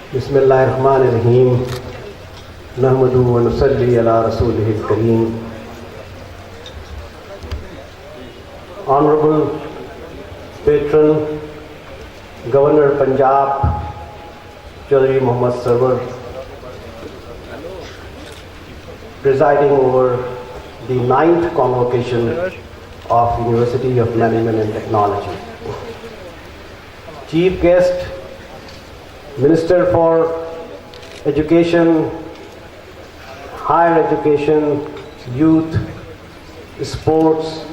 Bismillahirrahmanirrahim. Nahmadu wa nusalli ala rasulihil kareem. Honorable Patron, Governor Punjab, Chaudhry Muhammad Sarwar, presiding over the 9th Convocation of University of Management and Technology. Chief Guest, Minister for Education, Higher Education, Youth, Sports,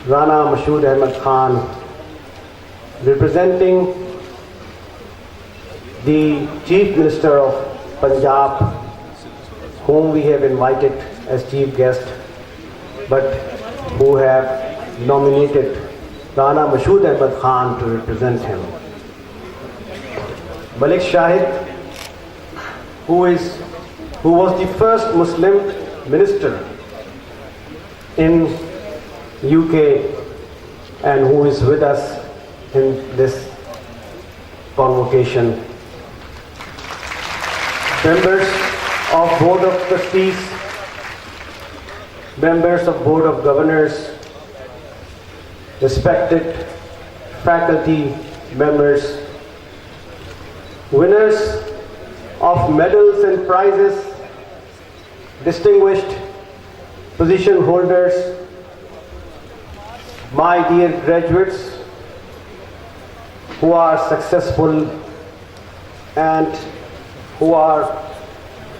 Rana Mashood Ahmed Khan, representing the Chief Minister of Punjab, whom we have invited as chief guest, but who have nominated Rana Mashood Ahmed Khan to represent him. Malik Shahid, who was the first Muslim minister in UK and who is with us in this convocation. Members of Board of Trustees, members of Board of Governors, respected faculty members, winners of medals and prizes, distinguished position holders, my dear graduates who are successful and who are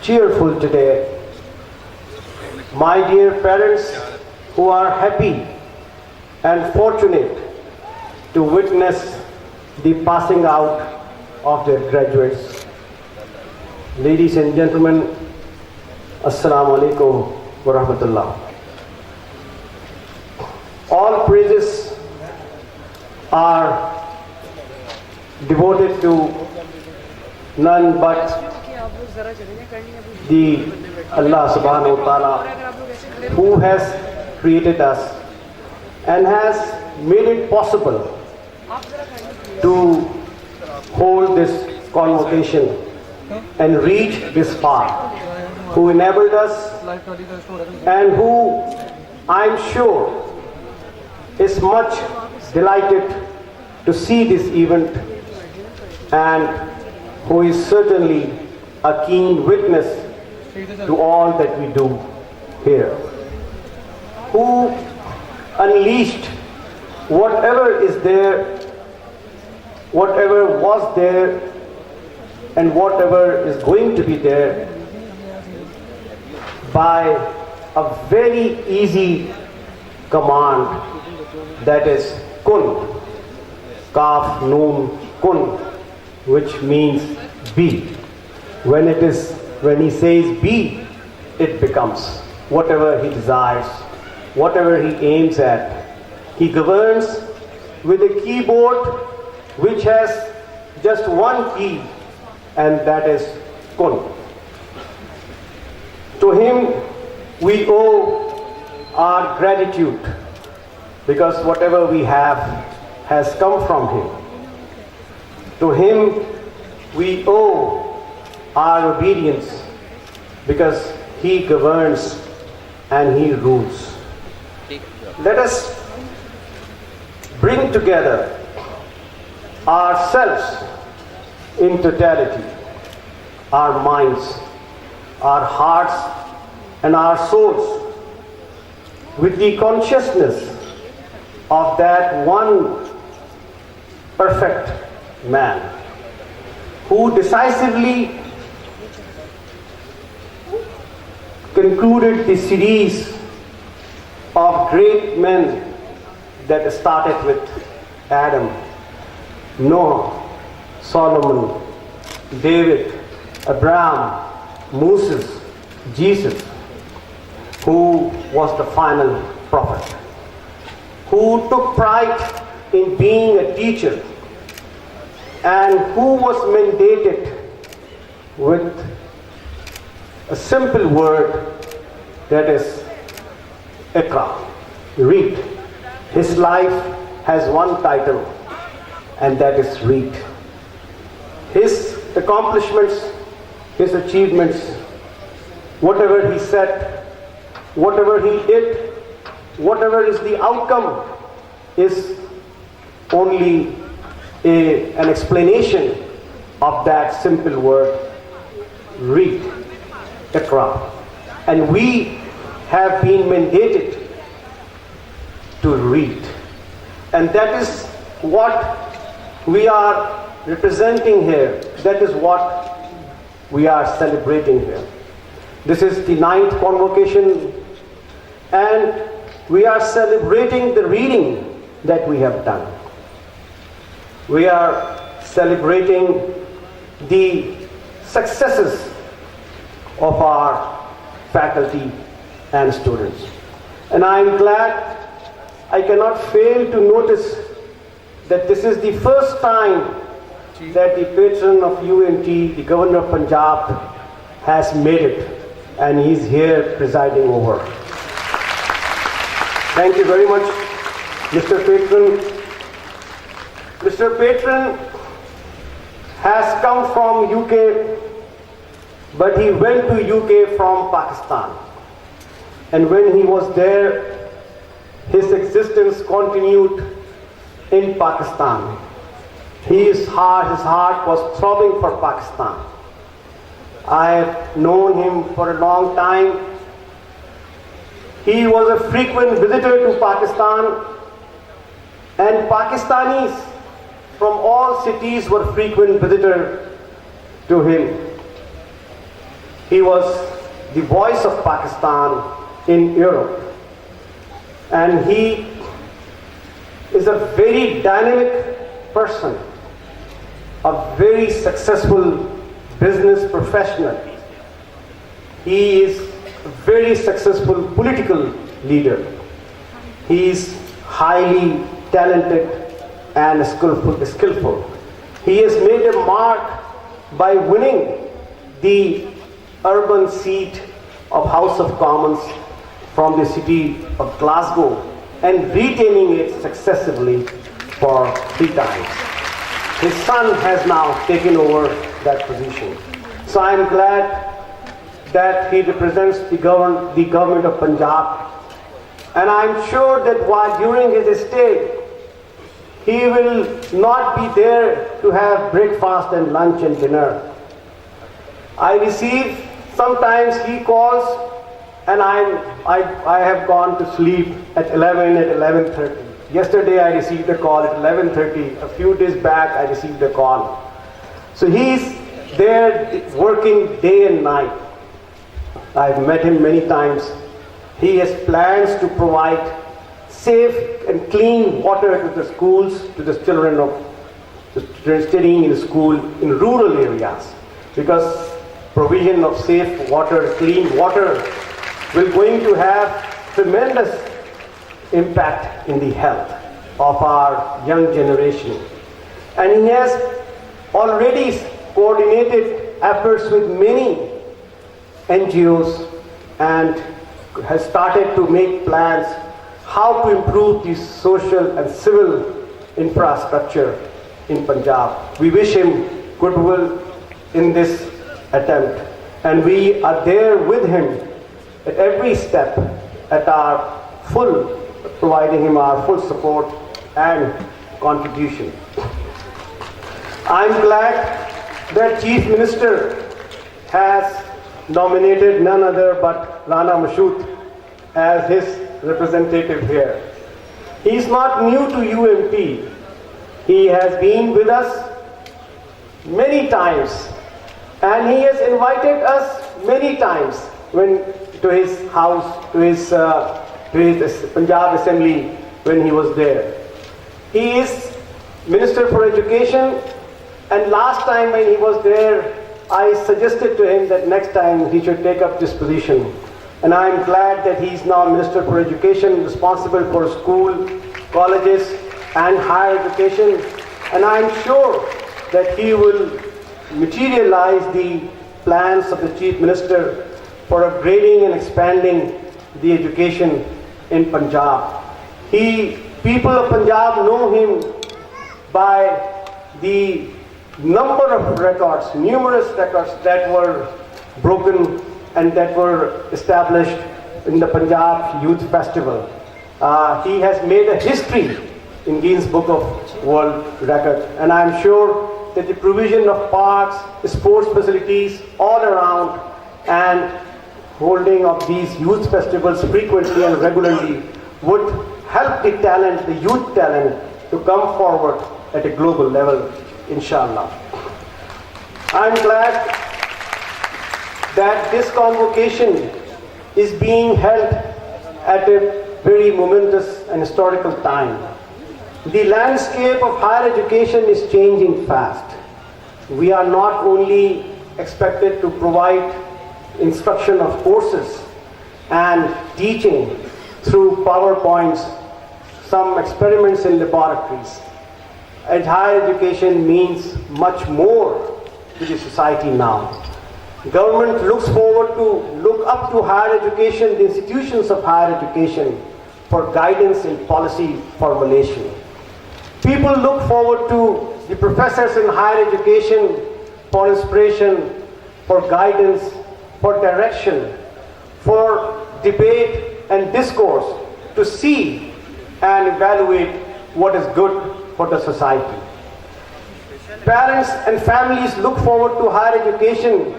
cheerful today, my dear parents who are happy and fortunate to witness the passing out of their graduates. Ladies and gentlemen, Assalamu alaikum wa rahmatullah. All praises are devoted to none but the Allah subhanahu wa ta'ala, who has created us and has made it possible to hold this convocation and reach this far, who enabled us and who I'm sure is much delighted to see this event and who is certainly a keen witness to all that we do here, who unleashed whatever is there, whatever was there, and whatever is going to be there by a very easy command, that is kun, kaf noon kun, which means be. When he says be, it becomes whatever he desires, whatever he aims at. He governs with a keyboard which has just one key, and that is kun. To him we owe our gratitude, because whatever we have has come from him. To him we owe our obedience, because he governs and he rules. Let us bring together ourselves in totality, our minds, our hearts and our souls, with the consciousness of that one perfect man who decisively concluded the series of great men that started with Adam, Noah, Solomon, David, Abraham, Moses, Jesus, who was the final prophet, who took pride in being a teacher and who was mandated with a simple word, that is Iqra, read. His life has one title, and that is read. His accomplishments, his achievements, whatever he said, whatever he did, whatever is the outcome is only an explanation of that simple word, read, Iqra. And we have been mandated to read. And that is what we are representing here. That is what we are celebrating here. This is the 9th Convocation, and we are celebrating the reading that we have done. We are celebrating the successes of our faculty and students. And I am glad, I cannot fail to notice that this is the first time that the patron of UMT, the Governor of Punjab, has made it, and he is here presiding over. Thank you very much, Mr. Patron. Mr. Patron has come from UK, but he went to UK from Pakistan. And when he was there, his existence continued in Pakistan. His heart was throbbing for Pakistan. I have known him for a long time. He was a frequent visitor to Pakistan, and Pakistanis from all cities were frequent visitors to him. He was the voice of Pakistan in Europe, and he is a very dynamic person, a very successful business professional. He is a very successful political leader. He is highly talented and skillful. He has made a mark by winning the urban seat of House of Commons from the city of Glasgow and retaining it successively for 3 times. His son has now taken over that position. So I am glad that he represents the government of Punjab, and I am sure that while during his stay, he will not be there to have breakfast and lunch and dinner. I receive, sometimes he calls, and I have gone to sleep at 11:30. Yesterday I received a call at 11:30. A few days back I received a call. So he's there working day and night. I've met him many times. He has plans to provide safe and clean water to the schools, to the children studying in school in rural areas, because provision of safe water, clean water, will going to have tremendous impact in the health of our young generation. And he has already coordinated efforts with many NGOs and has started to make plans how to improve the social and civil infrastructure in Punjab. We wish him goodwill in this attempt, and we are there with him at every step, at our full, providing him our full support and contribution. I'm glad that Chief Minister has nominated none other but Rana Mashood as his representative here. He is not new to UMT. He has been with us many times, and he has invited us many times to his house, to his Punjab Assembly when he was there. He is Minister for Education, and last time when he was there, I suggested to him that next time he should take up this position. And I am glad that he is now Minister for Education, responsible for school, colleges, and higher education. And I am sure that he will materialize the plans of the Chief Minister for upgrading and expanding the education in Punjab. People of Punjab know him by the number of records, numerous records that were broken and that were established in the Punjab Youth Festival. He has made a history in Guinness Book of World Records, and I'm sure that the provision of parks, sports facilities all around, and holding of these youth festivals frequently and regularly would help the talent, the youth talent, to come forward at a global level, inshallah. I'm glad that this convocation is being held at a very momentous and historical time. The landscape of higher education is changing fast. We are not only expected to provide instruction of courses and teaching through PowerPoints, some experiments in laboratories. And higher education means much more to the society now. Government looks up to higher education, the institutions of higher education, for guidance in policy formulation. People look forward to the professors in higher education for inspiration, for guidance, for direction, for debate and discourse, to see and evaluate what is good for the society. Parents and families look forward to higher education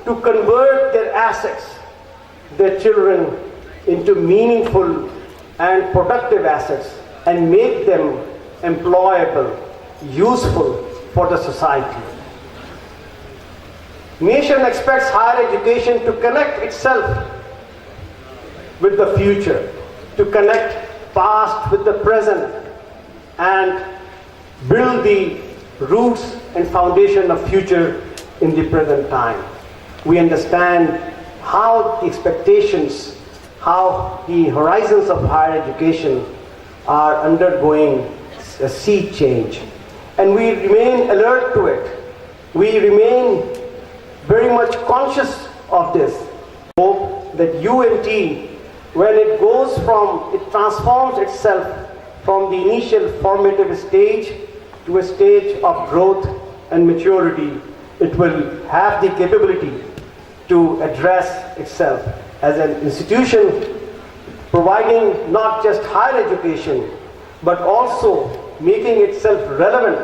to convert their assets, their children, into meaningful and productive assets and make them employable, useful for the society. Nation expects higher education to connect itself with the future, to connect past with the present, and build the roots and foundation of future in the present time. We understand how the expectations, how the horizons of higher education are undergoing a sea change. And we remain alert to it. We remain very much conscious of this. Hope that UMT, when it transforms itself from the initial formative stage to a stage of growth and maturity, it will have the capability to address itself as an institution providing not just higher education, but also making itself relevant,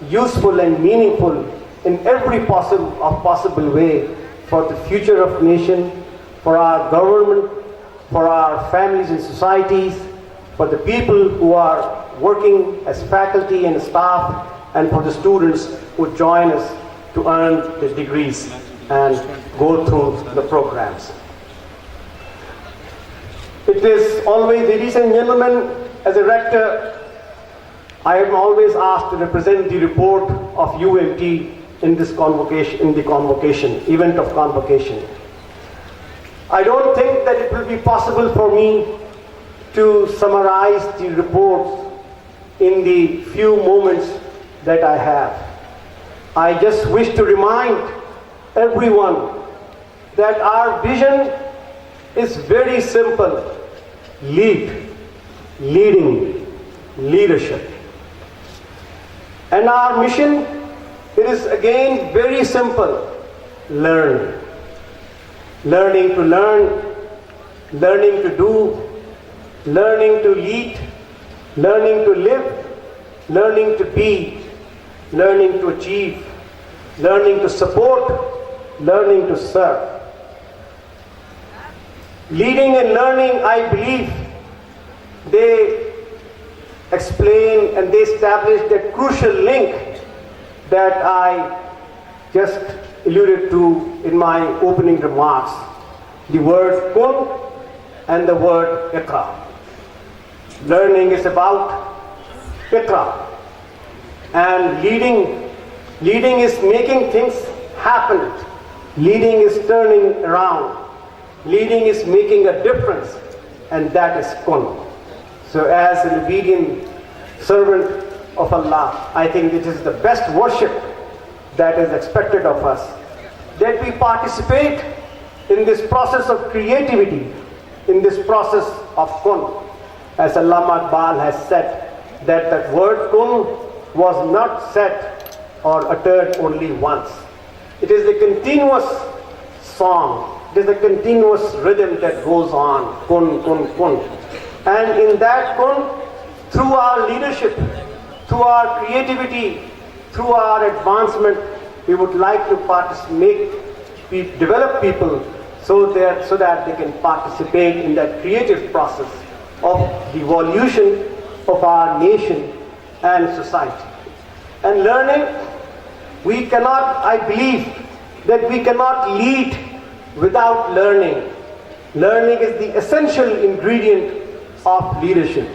useful and meaningful in every possible way for the future of nation, for our government, for our families and societies, for the people who are working as faculty and staff, and for the students who join us to earn the degrees and go through the programs. It is always, ladies and gentlemen, as a rector, I am always asked to represent the report of UMT in this convocation, event of convocation. I don't think that it will be possible for me to summarize the reports in the few moments that I have. I just wish to remind everyone that our vision is very simple: leading, leadership. And our mission, it is again very simple: learning to learn, learning to do, learning to lead, learning to live, learning to be, learning to achieve, learning to support, learning to serve. Leading and learning, I believe, they explain and they establish that crucial link that I just alluded to in my opening remarks: the word kun and the word ikra. Learning is about ikra, and leading is making things happen. Leading is turning around. Leading is making a difference, and that is kun. So as an obedient servant of Allah, I think it is the best worship that is expected of us, that we participate in this process of creativity, in this process of kun. As Allama Iqbal has said, that the word kun was not set or uttered only once. It is the continuous song, it is the continuous rhythm that goes on, kun, kun, kun. And in that kun, through our leadership, through our creativity, through our advancement, we would like to develop people so that they can participate in that creative process of the evolution of our nation and society. And learning, I believe that we cannot lead without learning. Learning is the essential ingredient of leadership.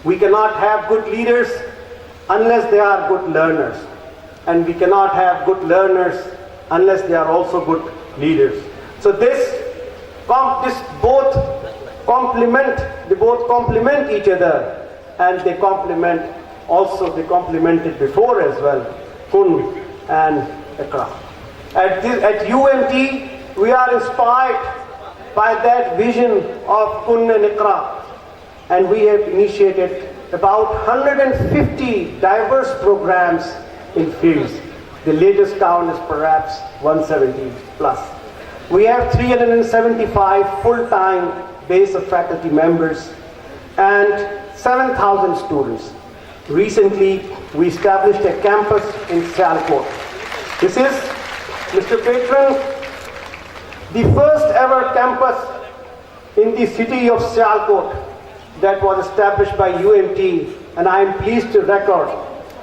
We cannot have good leaders unless they are good learners. And we cannot have good learners unless they are also good leaders. So they both complement each other, and they complemented before as well, kun and ikra. At UMT, we are inspired by that vision of kun and ikra, and we have initiated about 150 diverse programs in fields. The latest count is perhaps 170 plus. We have 375 full-time base of faculty members and 7,000 students. Recently, we established a campus in Sialkot. This is, Mr. Patron, the first ever campus in the city of Sialkot that was established by UMT, and I am pleased to record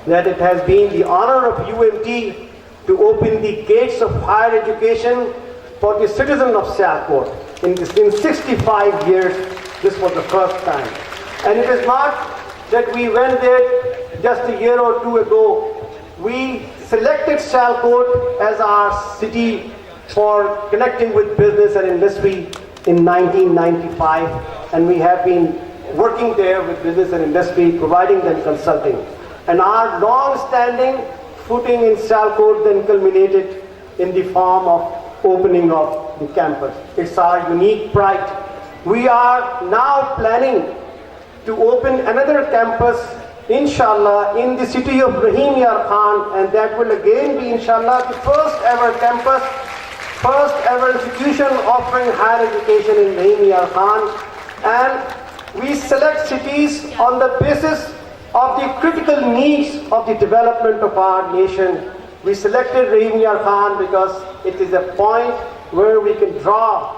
that it has been the honor of UMT to open the gates of higher education for the citizens of Sialkot. In 65 years, this was the first time. And it is not that we went there just a year or two ago. We selected Sialkot as our city for connecting with business and industry in 1995, and we have been working there with business and industry, providing them consulting. And our long-standing footing in Sialkot then culminated in the form of opening of the campus. It's our unique pride. We are now planning to open another campus, inshallah, in the city of Rahim Yar Khan, and that will again be, inshallah, the first ever campus, first ever institution offering higher education in Rahim Yar Khan. And we select cities on the basis of the critical needs of the development of our nation. We selected Rahim Yar Khan because it is a point where we can draw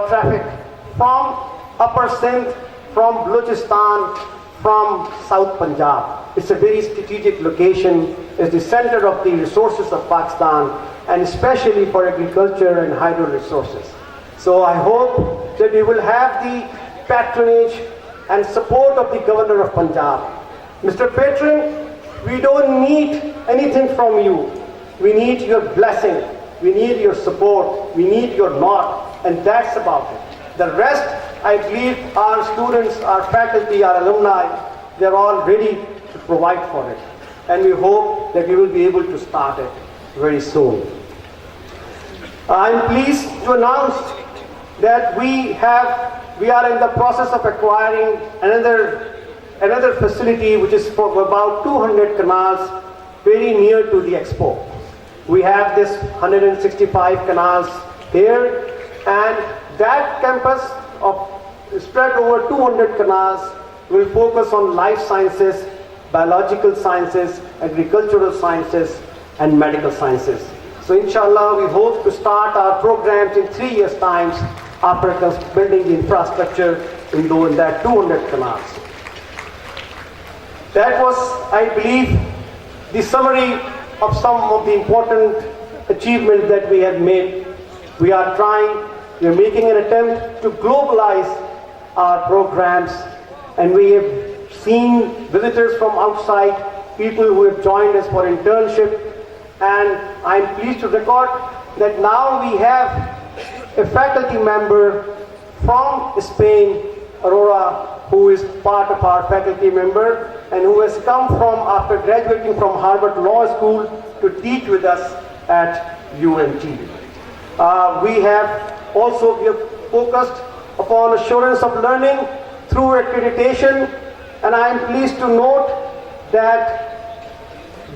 traffic from Upper Sindh, from Balochistan, from South Punjab. It's a very strategic location. It's the center of the resources of Pakistan, and especially for agriculture and hydro resources. So I hope that we will have the patronage and support of the Governor of Punjab. Mr. Patron, we don't need anything from you. We need your blessing. We need your support. We need your nod, and that's about it. The rest, I believe our students, our faculty, our alumni, they're all ready to provide for it. And we hope that we will be able to start it very soon. I'm pleased to announce that we are in the process of acquiring another facility which is for about 200 canals very near to the Expo. We have this 165 canals here, and that campus spread over 200 canals will focus on life sciences, biological sciences, agricultural sciences, and medical sciences. So inshallah, we hope to start our programs in 3 years' time after building the infrastructure in that 200 canals. That was, I believe, the summary of some of the important achievements that we have made. We are making an attempt to globalize our programs, and we have seen visitors from outside, people who have joined us for internship, and I'm pleased to record that now we have a faculty member from Spain, Aurora, who is part of our faculty member and who has come after graduating from Harvard Law School to teach with us at UMT. We have focused upon assurance of learning through accreditation, and I am pleased to note that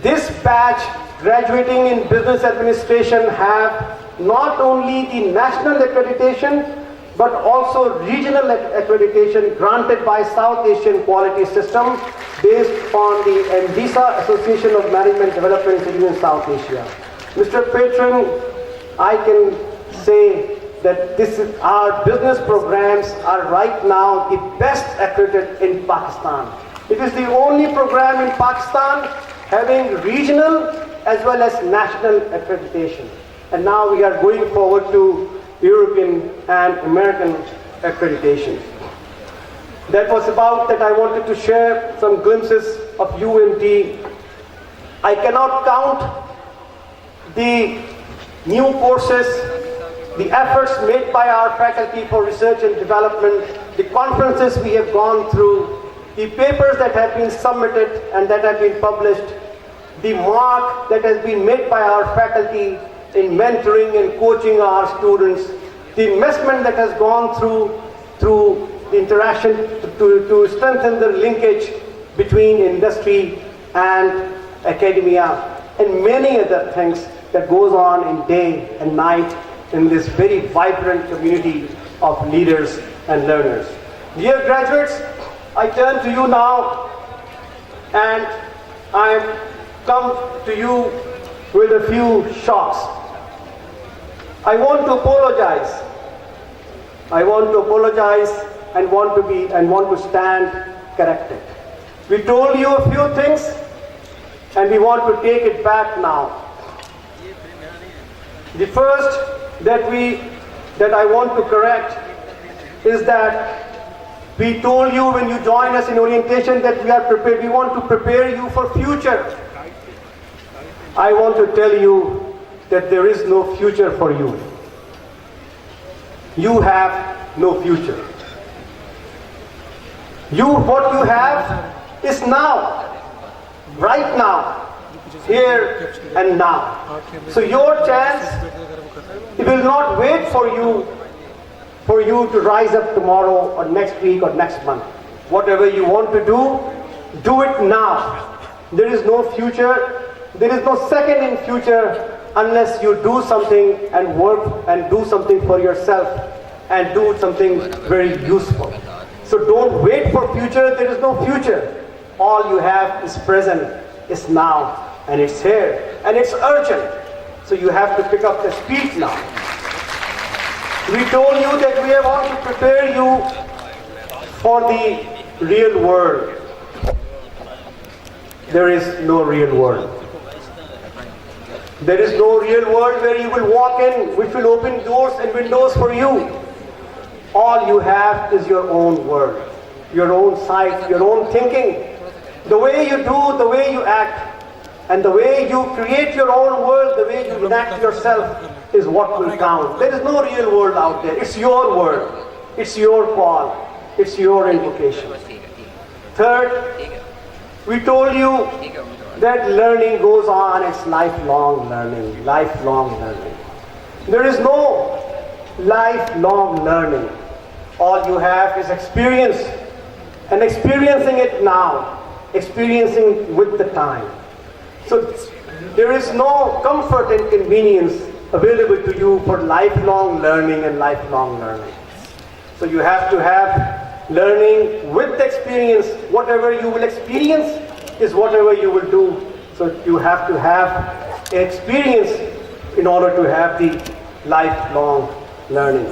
This batch graduating in business administration have not only the national accreditation, but also regional accreditation granted by South Asian Quality System based on the MDISA, Association of Management Development Institute in South Asia. Mr. Patron, I can say that our business programs are right now the best accredited in Pakistan. It is the only program in Pakistan having regional as well as national accreditation. And now we are going forward to European and American accreditation. That was about that I wanted to share some glimpses of UMT. I cannot count the new courses, the efforts made by our faculty for research and development, the conferences we have gone through, the papers that have been submitted and that have been published, the mark that has been made by our faculty in mentoring and coaching our students, the investment that has gone through the interaction to strengthen the linkage between industry and academia, and many other things that goes on in day and night in this very vibrant community of leaders and learners. Dear graduates, I turn to you now, and I come to you with a few shocks. I want to apologize. I want to apologize and want to stand corrected. We told you a few things, and we want to take it back now. The first that I want to correct is that we told you when you join us in orientation that we are prepared. We want to prepare you for future. I want to tell you that there is no future for you. You have no future. What you have is now, right now, here and now. So your chance, it will not wait for you to rise up tomorrow or next week or next month. Whatever you want to do it now. There is no future, there is no second in future unless you do something and work and do something for yourself and do something very useful. So don't wait for future, there is no future. All you have is present, is now, and it's here, and it's urgent. So you have to pick up the speed now. We told you that we want to prepare you for the real world. There is no real world. There is no real world where you will walk in, which will open doors and windows for you. All you have is your own world, your own sight, your own thinking. The way you do, the way you act, and the way you create your own world, the way you enact yourself is what will count. There is no real world out there. It's your world. It's your call. It's your invocation. Third, we told you that learning goes on. It's lifelong learning. Lifelong learning. There is no lifelong learning. All you have is experience, and experiencing it now, experiencing with the time. So there is no comfort and convenience available to you for lifelong learning and lifelong learning. So you have to have learning with experience. Whatever you will experience is whatever you will do. So you have to have experience in order to have the lifelong learning.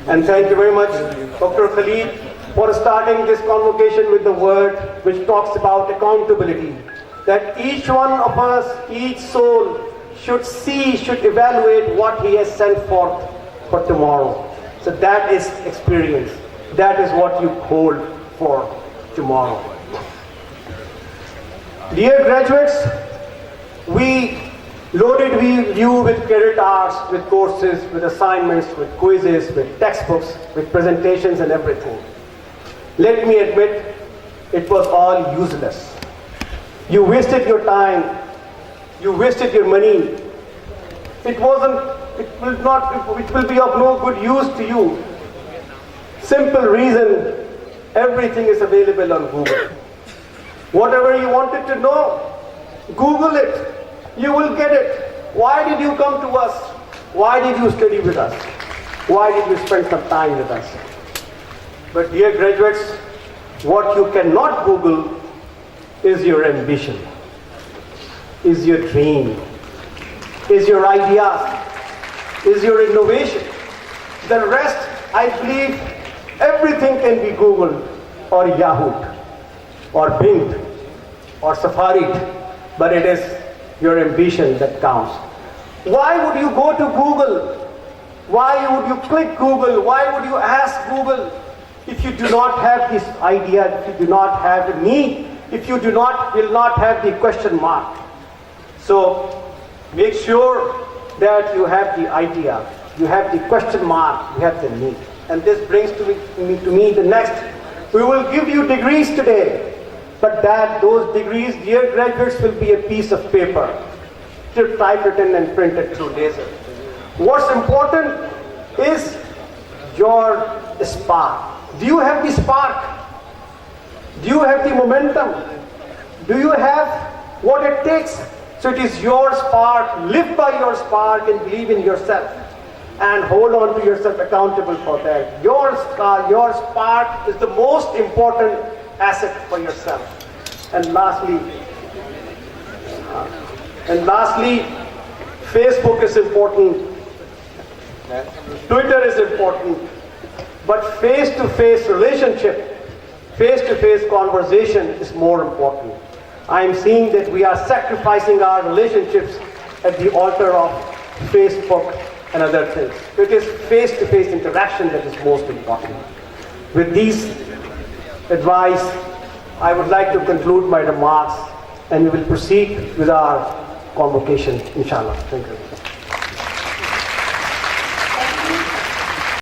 And thank you very much, Dr. Khalid, for starting this convocation with the word which talks about accountability. That each one of us, each soul should evaluate what he has sent forth for tomorrow. So that is experience. That is what you hold for tomorrow. Dear graduates, we loaded you with credit hours, with courses, with assignments, with quizzes, with textbooks, with presentations and everything. Let me admit, it was all useless. You wasted your time, you wasted your money. It will be of no good use to you. Simple reason, everything is available on Google. Whatever you wanted to know, Google it. You will get it. Why did you come to us? Why did you study with us? Why did you spend some time with us? But dear graduates, what you cannot Google is your ambition, is your dream, is your ideas, is your innovation. The rest, I believe, everything can be Googled or Yahooed or Binged or Safari'd, but it is your ambition that counts. Why would you go to Google? Why would you click Google? Why would you ask Google if you do not have this idea, if you do not have the need, if you will not have the question mark? So make sure that you have the idea, you have the question mark, you have the need. And this brings to me the next. We will give you degrees today, but those degrees, dear graduates, will be a piece of paper, typewritten and printed through laser. What's important is your spark. Do you have the spark? Do you have the momentum? Do you have what it takes? So it is your spark. Live by your spark and believe in yourself. And hold on to yourself accountable for that. Your spark is the most important asset for yourself. And lastly, Facebook is important. Twitter is important. But face-to-face relationship, face-to-face conversation is more important. I am seeing that we are sacrificing our relationships at the altar of Facebook and other things. It is face-to-face interaction that is most important. With these advice, I would like to conclude my remarks, and we will proceed with our convocation, inshallah. Thank you.